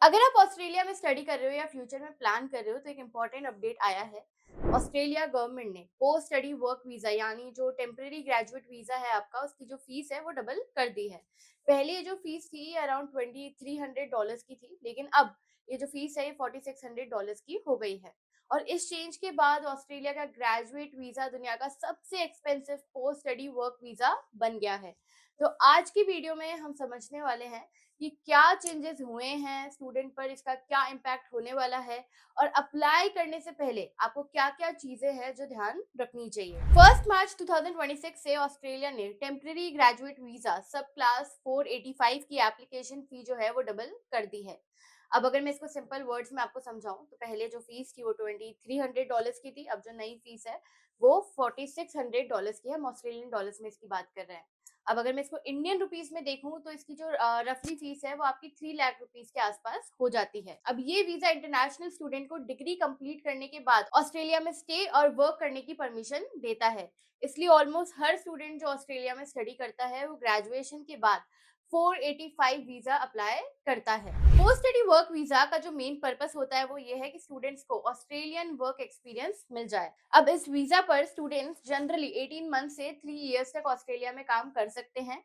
अगर आप ऑस्ट्रेलिया में स्टडी कर रहे हो या फ्यूचर में प्लान कर रहे हो तो एक इम्पॉर्टेंट अपडेट आया है। ऑस्ट्रेलिया गवर्नमेंट ने पोस्ट स्टडी वर्क वीजा यानी जो टेम्परेरी ग्रेजुएट वीजा है आपका, उसकी जो फीस है वो डबल कर दी है। पहले ये जो फीस थी अराउंड $2300 की थी, लेकिन अब ये जो फीस है ये $4600 की हो गई है। और इस चेंज के बाद ऑस्ट्रेलिया का ग्रेजुएट वीजा दुनिया का सबसे expensive post study work visa बन गया है। तो आज की वीडियो में हम समझने वाले हैं कि क्या चेंजेस हुए हैं स्टूडेंट पर, इसका क्या इम्पैक्ट होने वाला है, और अप्लाई करने से पहले आपको क्या-क्या चीजें हैं जो ध्यान रखनी चाहिए। 1 मार्च 2026 से ऑस्ट्रेलिया ने टेम्परेरी ग्रेजुएट वीजा सब क्लास 485 की एप्लीकेशन फी जो है वो डबल कर दी है। अब अगर मैं इसको सिंपल वर्ड्स में आपको समझाऊं तो पहले जो फीस थी वो $2300 की थी, अब जो नई फीस है वो $4600 की है। हम ऑस्ट्रेलियन डॉलर्स में इसकी बात कर रहे हैं। अब अगर मैं इसको इंडियन रुपीस में देखूं तो इसकी जो रफली फीस है वो आपकी 3 लाख रुपीस के आसपास हो जाती है। अब ये वीजा इंटरनेशनल स्टूडेंट को डिग्री कंप्लीट करने के बाद ऑस्ट्रेलिया में स्टे और वर्क करने की परमिशन देता है। इसलिए ऑलमोस्ट हर स्टूडेंट जो ऑस्ट्रेलिया में स्टडी करता है वो ग्रेजुएशन के बाद 485 वीजा अप्लाई करता है। पोस्ट स्टडी वर्क वीजा का जो मेन पर्पस होता है वो ये है कि स्टूडेंट्स को ऑस्ट्रेलियन वर्क एक्सपीरियंस मिल जाए। अब इस वीजा पर स्टूडेंट्स जनरली 18 मंथ से 3 इयर्स तक ऑस्ट्रेलिया में काम कर सकते हैं।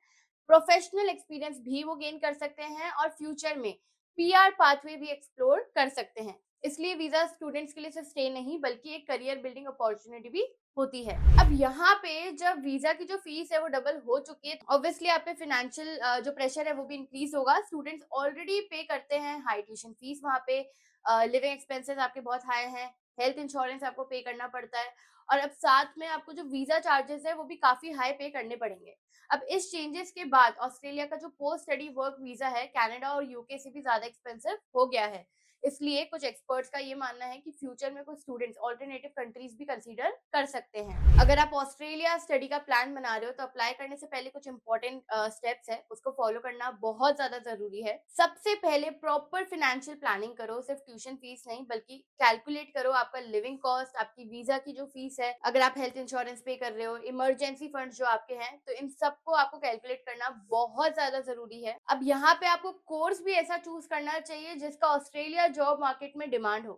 प्रोफेशनल एक्सपीरियंस भी वो गेन कर सकते हैं और फ्यूचर में पीआर पाथवे भी एक्सप्लोर कर सकते हैं। इसलिए वीजा स्टूडेंट्स के लिए सिर्फ स्टे नहीं बल्कि एक करियर बिल्डिंग अपॉर्चुनिटी भी होती है। अब यहाँ पे जब वीजा की जो फीस है वो डबल हो चुकी है, ऑब्वियसली आप पे फाइनेंशियल जो प्रेशर है वो भी इंक्रीज होगा। स्टूडेंट्स ऑलरेडी पे करते हैं हाई ट्यूशन फीस, वहाँ पे लिविंग एक्सपेंसेस आपके बहुत हाई हैं, हेल्थ इंश्योरेंस आपको पे करना पड़ता है, और अब साथ में आपको जो वीजा चार्जेस है वो भी काफी हाई पे करने पड़ेंगे। अब इस चेंजेस के बाद ऑस्ट्रेलिया का जो पोस्ट स्टडी वर्क वीजा है कनाडा और यूके से भी ज्यादा एक्सपेंसिव हो गया है। इसलिए कुछ एक्सपर्ट्स का ये मानना है कि फ्यूचर में कुछ स्टूडेंट्स ऑल्टरनेटिव कंट्रीज भी कंसीडर कर सकते हैं। अगर आप ऑस्ट्रेलिया स्टडी का प्लान बना रहे हो तो अप्लाई करने से पहले कुछ इंपॉर्टेंट स्टेप्स है, उसको फॉलो करना बहुत ज्यादा जरूरी है। सबसे पहले प्रॉपर फाइनेंशियल प्लानिंग करो, सिर्फ ट्यूशन फीस नहीं बल्कि कैलकुलेट करो आपका लिविंग कॉस्ट, आपकी वीजा की जो फीस है, अगर आप हेल्थ इंश्योरेंस पे कर रहे हो, इमरजेंसी फंड जो आपके हैं, तो इन सबको आपको कैलकुलेट करना बहुत ज्यादा जरूरी है। अब यहाँ पे आपको कोर्स भी ऐसा चूज करना चाहिए जिसका ऑस्ट्रेलिया जॉब मार्केट में डिमांड हो।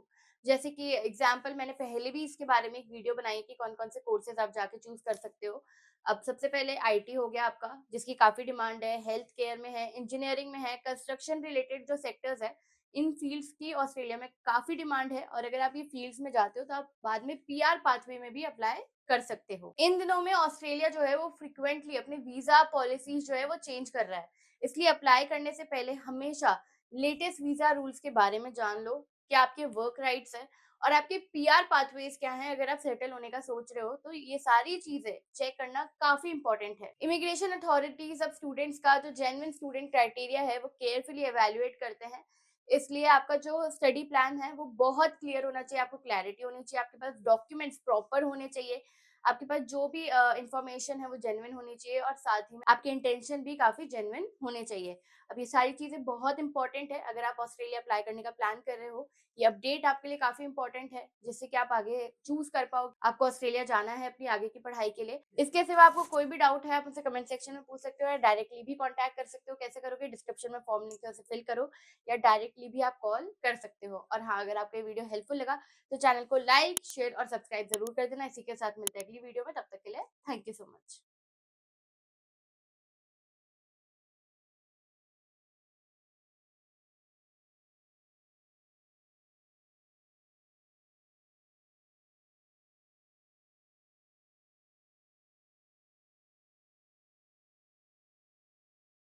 जैसे कि एग्जाम्पल मैंने पहले भी इसके बारे में एक वीडियो बनाई कि कौन कौन से कोर्सेज आप जाके चूज कर सकते हो। अब सबसे पहले आईटी हो गया आपका, जिसकी काफी डिमांड है, हेल्थ केयर में है, इंजीनियरिंग में है, कंस्ट्रक्शन रिलेटेड जो सेक्टर्स है, इन फील्ड्स की ऑस्ट्रेलिया में काफी डिमांड है। और अगर आप ये फील्ड्स में जाते हो तो आप बाद में पीआर पाथवे में भी अप्लाई कर सकते हो। इन दिनों में ऑस्ट्रेलिया जो है वो फ्रिक्वेंटली अपने वीजा पॉलिसीज जो है वो चेंज कर रहा है। इसलिए अप्लाई करने से पहले हमेशा लेटेस्ट वीजा रूल्स के बारे में जान लो, क्या आपके वर्क राइट्स है और आपके पीआर पाथवेज क्या हैं। अगर आप सेटल होने का सोच रहे हो तो ये सारी चीजें चेक करना काफी इंपॉर्टेंट है। इमिग्रेशन अथॉरिटीज अब स्टूडेंट्स का जो जेन्युइन स्टूडेंट क्राइटेरिया है वो केयरफुली एवेल्युएट करते हैं। इसलिए आपका जो स्टडी प्लान है वो बहुत क्लियर होना चाहिए, आपको क्लैरिटी होनी चाहिए, आपके पास डॉक्यूमेंट्स प्रॉपर होने चाहिए, आपके पास जो भी इंफॉर्मेशन है वो जेन्युइन होनी चाहिए, और साथ ही में आपके इंटेंशन भी काफी जेन्युइन होने चाहिए। अब ये सारी चीजें बहुत इंपॉर्टेंट है अगर आप ऑस्ट्रेलिया अप्लाई करने का प्लान कर रहे हो। ये अपडेट आपके लिए काफी इंपॉर्टेंट है जिससे कि आप आगे चूज कर पाओ आपको ऑस्ट्रेलिया जाना है अपनी आगे की पढ़ाई के लिए। इसके सिवा आपको कोई भी डाउट है आप मुझसे कमेंट सेक्शन में पूछ सकते हो या डायरेक्टली भी कॉन्टैक्ट कर सकते हो। कैसे करोगे? डिस्क्रिप्शन में फॉर्म लिंक है उसे फिल करो या डायरेक्टली भी आप कॉल कर सकते हो। और हाँ, अगर आपको ये वीडियो हेल्पफुल लगा तो चैनल को लाइक शेयर और सब्सक्राइब जरूर कर देना। इसी के साथ मिलते हैं अगली वीडियो में, तब तक के लिए थैंक यू सो मच।